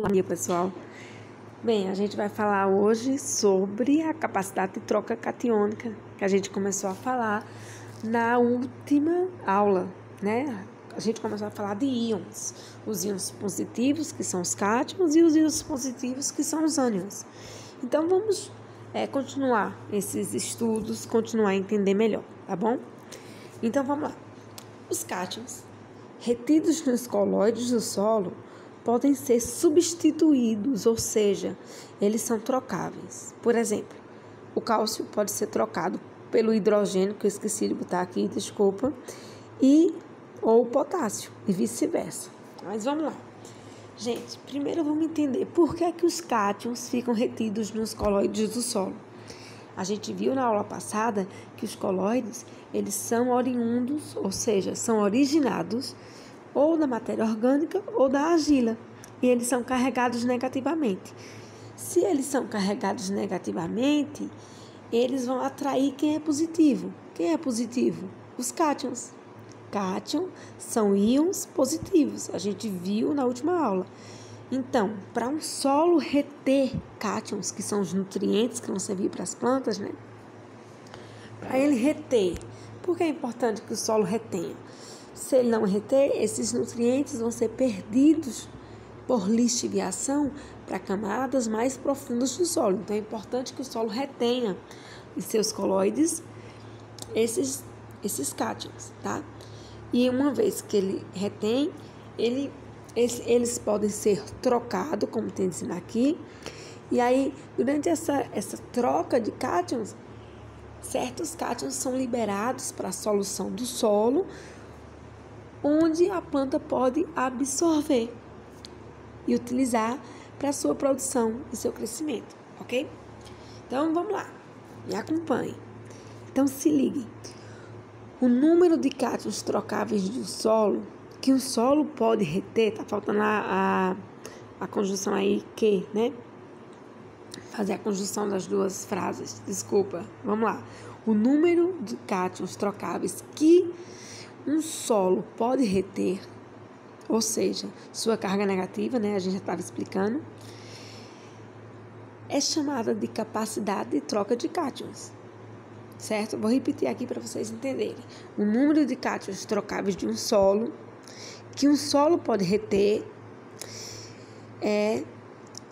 Bom dia, pessoal. Bem, a gente vai falar hoje sobre a capacidade de troca catiônica, que a gente começou a falar na última aula, né? A gente começou a falar de íons, os íons positivos, que são os cátions, e os íons positivos, que são os ânions. Então, vamos continuar esses estudos, continuar a entender melhor, tá bom? Então, vamos lá. Os cátions, retidos nos coloides do solo, podem ser substituídos, ou seja, eles são trocáveis. Por exemplo, o cálcio pode ser trocado pelo hidrogênio, que eu esqueci de botar aqui, desculpa, ou potássio, e vice-versa. Mas vamos lá. Gente, primeiro vamos entender por que os cátions ficam retidos nos coloides do solo. A gente viu na aula passada que os coloides, eles são oriundos, ou seja, são originados ou da matéria orgânica ou da argila, e eles são carregados negativamente. Se eles são carregados negativamente, eles vão atrair quem é positivo. Quem é positivo? Os cátions. Cátion são íons positivos, a gente viu na última aula. Então, para um solo reter cátions, que são os nutrientes que vão servir para as plantas, né? Para ele reter, por que é importante que o solo retenha? Se ele não reter, esses nutrientes vão ser perdidos por lixiviação para camadas mais profundas do solo. Então, é importante que o solo retenha em seus coloides esses cátions, tá? E uma vez que ele retém, eles podem ser trocados, como tem ensinado aqui. E aí, durante essa troca de cátions, certos cátions são liberados para a solução do solo, onde a planta pode absorver e utilizar para a sua produção e seu crescimento, ok? Então, vamos lá, me acompanhem. Então, se liguem. O número de cátions trocáveis do solo, que o solo pode reter, tá faltando a conjunção aí que, né? Fazer a conjunção das duas frases, desculpa, vamos lá. O número de cátions trocáveis que um solo pode reter, ou seja, sua carga negativa, né? A gente já estava explicando, é chamada de capacidade de troca de cátions, certo? Vou repetir aqui para vocês entenderem. O número de cátions trocáveis de um solo, que um solo pode reter, é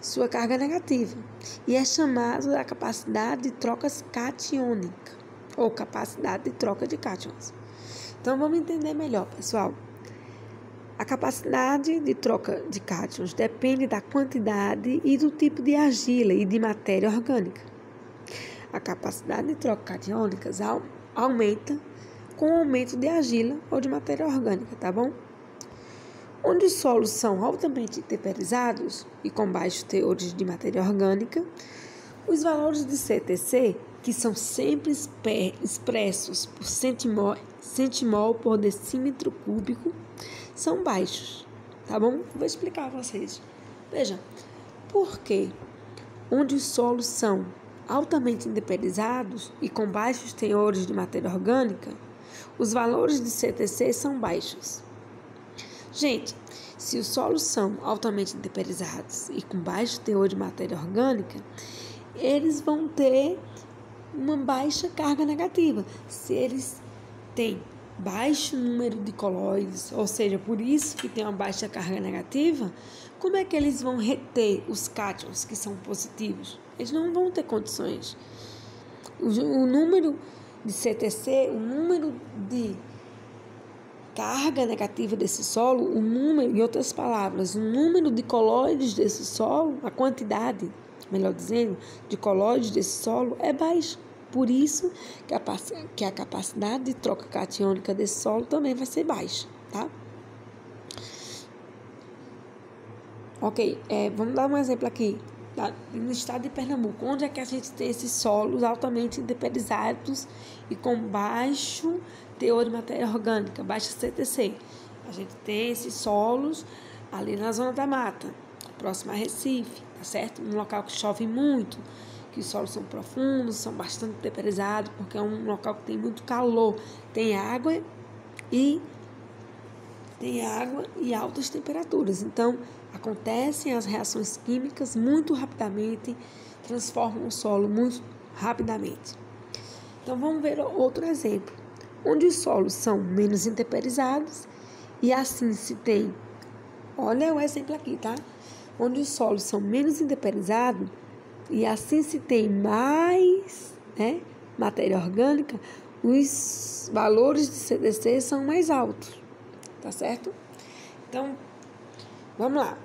sua carga negativa, e é chamado da capacidade de troca catiônica, ou capacidade de troca de cátions. Então, vamos entender melhor, pessoal. A capacidade de troca de cátions depende da quantidade e do tipo de argila e de matéria orgânica. A capacidade de troca catiônica aumenta com o aumento de argila ou de matéria orgânica, tá bom? Onde os solos são altamente temperizados e com baixos teores de matéria orgânica, os valores de CTC, que são sempre expressos por centimol por decímetro cúbico, são baixos, tá bom? Vou explicar para vocês. Veja, por quê? Onde os solos são altamente temperizados e com baixos teores de matéria orgânica, os valores de CTC são baixos. Gente, se os solos são altamente temperizados e com baixo teor de matéria orgânica, eles vão ter uma baixa carga negativa. Se eles têm baixo número de coloides, ou seja, por isso que tem uma baixa carga negativa, como é que eles vão reter os cátions que são positivos? Eles não vão ter condições. O número de CTC, o número de carga negativa desse solo, em outras palavras, o número de coloides desse solo, a quantidade, melhor dizendo, de coloides desse solo é baixa. Por isso que a capacidade de troca catiônica desse solo também vai ser baixa, tá? Ok, vamos dar um exemplo aqui. No estado de Pernambuco, onde é que a gente tem esses solos altamente temperizados e com baixo teor de matéria orgânica, baixa CTC? A gente tem esses solos ali na zona da mata, próximo a Recife, tá certo? Um local que chove muito, que os solos são profundos, são bastante temperizados, porque é um local que tem muito calor, tem água e altas temperaturas. Então, acontecem as reações químicas muito rapidamente, transformam o solo muito rapidamente. Então, vamos ver outro exemplo, onde os solos são menos intemperizados e assim se tem, olha o exemplo aqui, tá? Onde os solos são menos intemperizados e assim se tem mais, matéria orgânica, os valores de CDC são mais altos, tá certo? Então, vamos lá.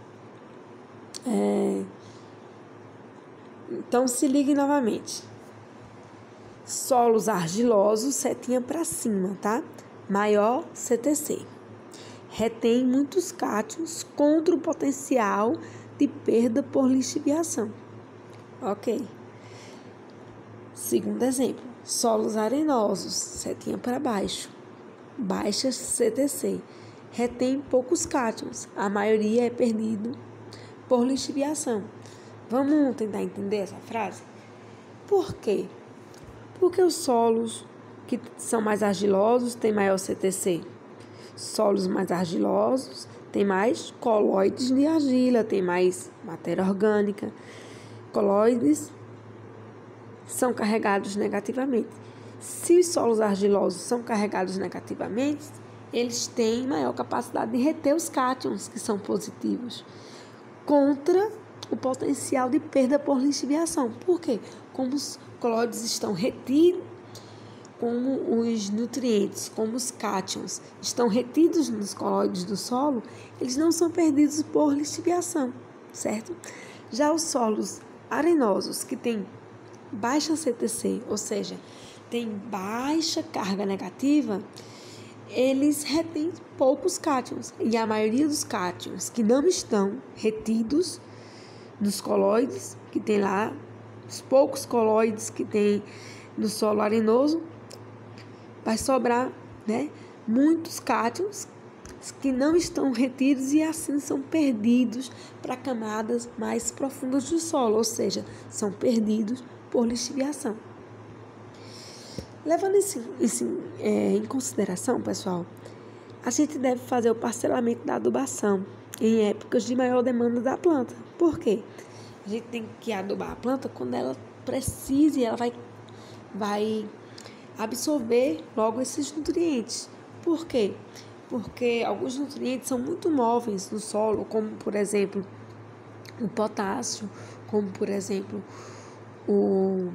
Então, se ligue novamente. Solos argilosos, setinha para cima, tá? Maior CTC. Retém muitos cátions contra o potencial de perda por lixiviação. Ok. Segundo exemplo, solos arenosos, setinha para baixo, baixa CTC. Retém poucos cátions, a maioria é perdido por lixiviação. Vamos tentar entender essa frase? Por quê? Porque os solos que são mais argilosos têm maior CTC. Solos mais argilosos têm mais colóides de argila, tem mais matéria orgânica. Colóides são carregados negativamente. Se os solos argilosos são carregados negativamente, eles têm maior capacidade de reter os cátions, que são positivos, contra o potencial de perda por lixiviação. Por quê? Como os colóides estão retidos, como os nutrientes, como os cátions estão retidos nos colóides do solo, eles não são perdidos por lixiviação, certo? Já os solos arenosos, que têm baixa CTC, ou seja, têm baixa carga negativa, eles retêm poucos cátions. E a maioria dos cátions que não estão retidos nos colóides, que tem lá, os poucos colóides que tem no solo arenoso, vai sobrar, muitos cátions que não estão retidos e assim são perdidos para camadas mais profundas do solo, ou seja, são perdidos por lixiviação. Levando isso em consideração, pessoal, a gente deve fazer o parcelamento da adubação em épocas de maior demanda da planta. Por quê? A gente tem que adubar a planta quando ela precisa e ela vai absorver logo esses nutrientes. Por quê? Porque alguns nutrientes são muito móveis no solo, como, por exemplo, o potássio, como, por exemplo, o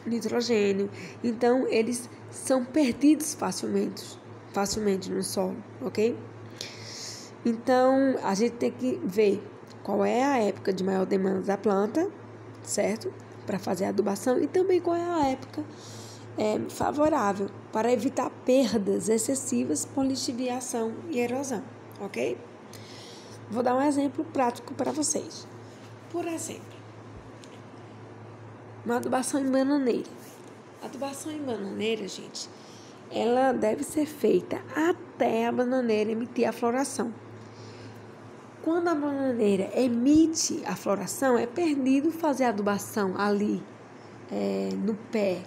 nitrogênio. Então, eles são perdidos facilmente no solo, ok? Então, a gente tem que ver qual é a época de maior demanda da planta, certo? Para fazer a adubação e também qual é a época favorável para evitar perdas excessivas por lixiviação e erosão, ok? Vou dar um exemplo prático para vocês. Por exemplo, uma adubação em bananeira. A adubação em bananeira, gente, ela deve ser feita até a bananeira emitir a floração. Quando a bananeira emite a floração, é perdido fazer a adubação ali no pé,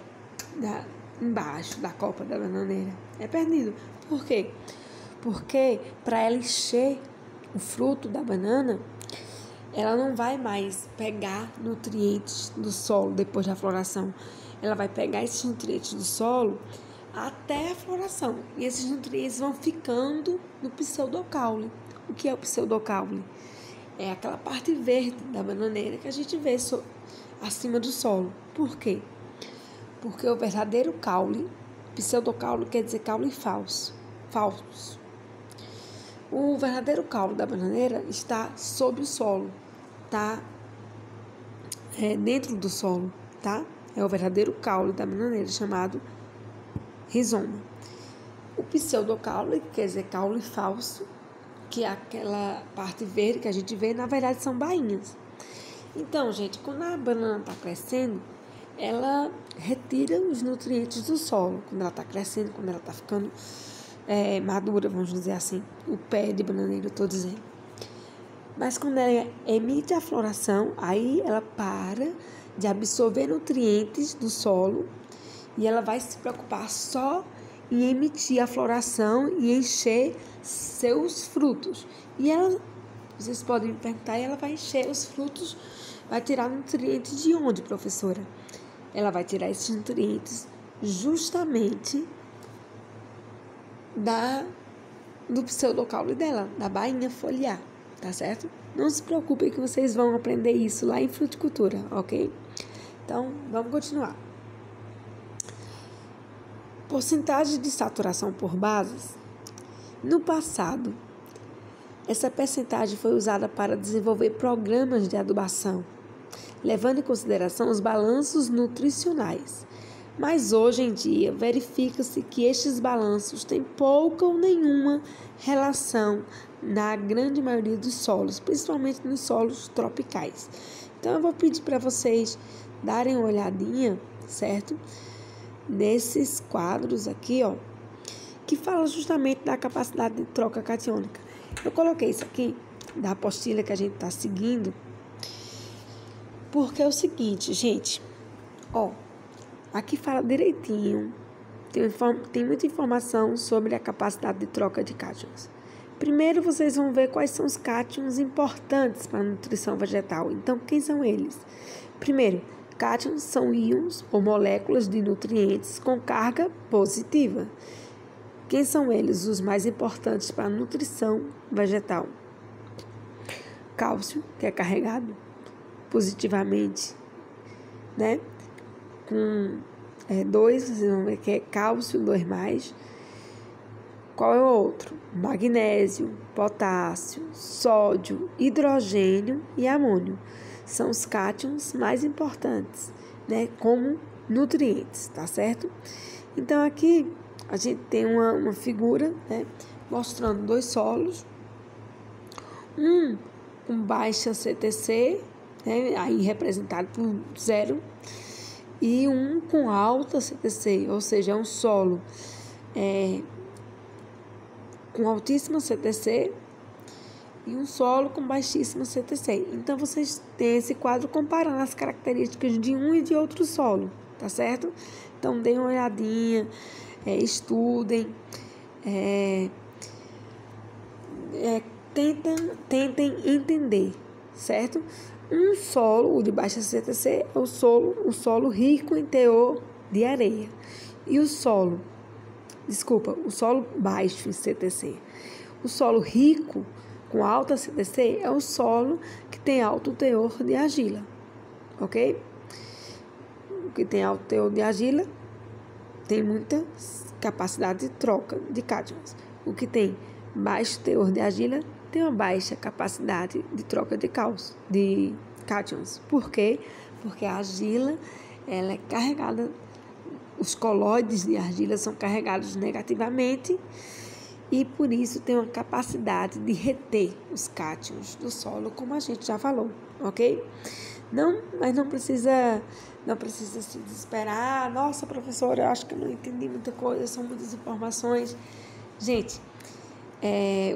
embaixo da copa da bananeira. É perdido. Por quê? Porque para ela encher o fruto da banana, ela não vai mais pegar nutrientes do solo depois da floração. Ela vai pegar esses nutrientes do solo até a floração. E esses nutrientes vão ficando no pseudocaule. O que é o pseudocaule? É aquela parte verde da bananeira que a gente vê acima do solo. Por quê? Porque o verdadeiro caule, pseudocaule quer dizer caule falso. O verdadeiro caule da bananeira está sob o solo, tá? Dentro do solo, tá? É o verdadeiro caule da bananeira, chamado rizoma. O pseudocaule, quer dizer caule falso, que é aquela parte verde que a gente vê, na verdade são bainhas. Então, gente, quando a banana está crescendo, ela retira os nutrientes do solo. Quando ela está crescendo, quando ela está ficando madura, vamos dizer assim, o pé de bananeira, eu estou dizendo. Mas quando ela emite a floração, aí ela para de absorver nutrientes do solo e ela vai se preocupar só em emitir a floração e encher seus frutos. E ela Vocês podem me perguntar, e ela vai encher os frutos, vai tirar nutrientes de onde, professora? Ela vai tirar esses nutrientes justamente do pseudocaule dela, da bainha foliar, tá certo? Não se preocupem que vocês vão aprender isso lá em fruticultura, ok? Então, vamos continuar. Porcentagem de saturação por bases. No passado, essa percentagem foi usada para desenvolver programas de adubação, levando em consideração os balanços nutricionais. Mas hoje em dia, verifica-se que estes balanços têm pouca ou nenhuma relação na grande maioria dos solos, principalmente nos solos tropicais. Então, eu vou pedir para vocês darem uma olhadinha, certo? Nesses quadros aqui, ó, que falam justamente da capacidade de troca catiônica. Eu coloquei isso aqui da apostila que a gente está seguindo, porque é o seguinte, gente, ó, aqui fala direitinho, tem muita informação sobre a capacidade de troca de cátions. Primeiro, vocês vão ver quais são os cátions importantes para a nutrição vegetal. Então, quem são eles? Primeiro, cátions são íons ou moléculas de nutrientes com carga positiva. Quem são eles? Os mais importantes para a nutrição vegetal. Cálcio, que é carregado positivamente, né? Com 2, vocês vão ver que é cálcio, 2+. Qual é o outro? Magnésio, potássio, sódio, hidrogênio e amônio. São os cátions mais importantes, né? Como nutrientes, tá certo? Então, aqui a gente tem uma figura, né? Mostrando 2 solos. Um com baixa CTC, né? Aí representado por 0. E um com alta CTC, ou seja, é um solo com altíssima CTC e um solo com baixíssima CTC. Então, vocês têm esse quadro comparando as características de um e de outro solo, tá certo? Então, deem uma olhadinha, estudem, tentem entender, certo? Um solo, o de baixa CTC, é o solo rico em teor de areia. E o solo baixo em CTC. O solo rico, com alta CTC, é o solo que tem alto teor de argila, ok? O que tem alto teor de argila tem muita capacidade de troca de cátions. O que tem baixo teor de argila tem uma baixa capacidade de troca de cátions. Por quê? Porque a argila, ela é carregada, os colóides de argila são carregados negativamente e por isso tem uma capacidade de reter os cátions do solo, como a gente já falou, ok? Mas não precisa se desesperar. Nossa, professora, eu acho que eu não entendi muita coisa, são muitas informações. Gente,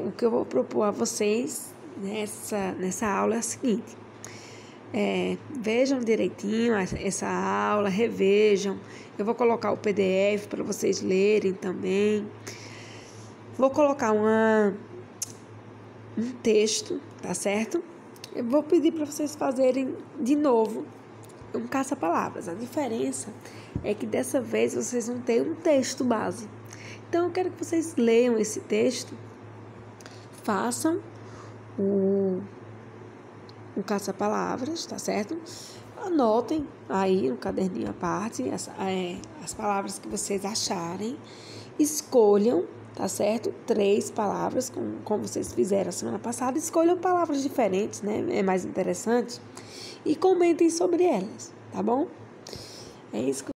o que eu vou propor a vocês nessa aula é o seguinte: vejam direitinho essa aula, revejam. Eu vou colocar o PDF para vocês lerem também. Vou colocar um texto, tá certo? Eu vou pedir para vocês fazerem de novo um caça-palavras. A diferença é que dessa vez vocês vão ter um texto base. Então, eu quero que vocês leiam esse texto, façam o caça-palavras, tá certo? Anotem aí no caderninho à parte as palavras que vocês acharem, escolham, tá certo? 3 palavras, como vocês fizeram a semana passada, escolham palavras diferentes, né? É mais interessante, e comentem sobre elas, tá bom? É isso que